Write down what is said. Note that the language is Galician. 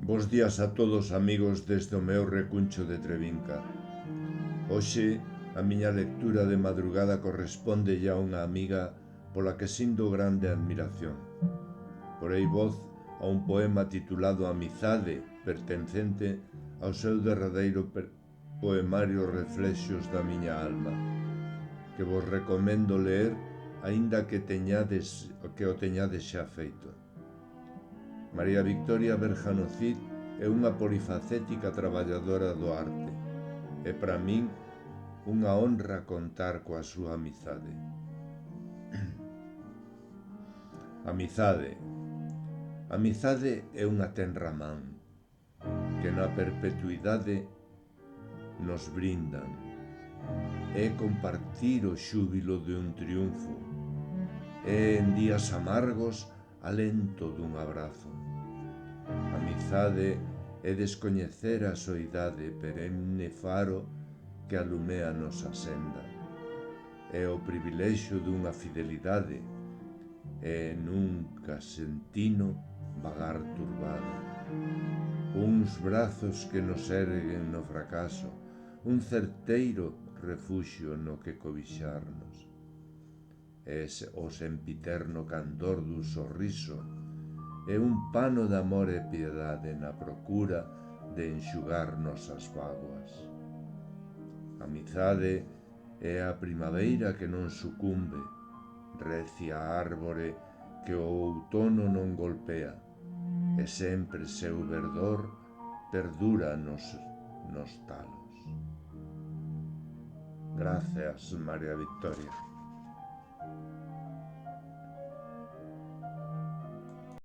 Bos días a todos, amigos, desde o meu recuncho de Trevinca. Hoxe, a miña lectura de madrugada corresponde a unha amiga pola que sinto grande admiración. Porei voz a un poema titulado Amizade, pertencente ao seu derradeiro poemario Reflexos da miña alma, que vos recomendo ler, aínda que o teñades xa feito. María Victoria Berjano Cid é unha polifacética traballadora do arte, e para min unha honra contar coa súa amizade. Amizade é unha tenra man que na perpetuidade nos brindan. É compartir o xúbilo de un triunfo. É en días amargos alento dun abrazo. Amizade é descoñecer a soidade perenne faro que alumea a nosa senda. É o privilexio dunha fidelidade e nunca sentino vagar turbado. Uns brazos que nos erguen no fracaso, un certeiro refuxio no que cobixarnos. É o sempiterno candor dun sorriso, é un pano de amor e piedade na procura de enxugar nosas bágoas. Amizade é a primavera que non sucumbe, recia árbore que o outono non golpea, e sempre seu verdor perdura nos talos. Gracias, María Victoria.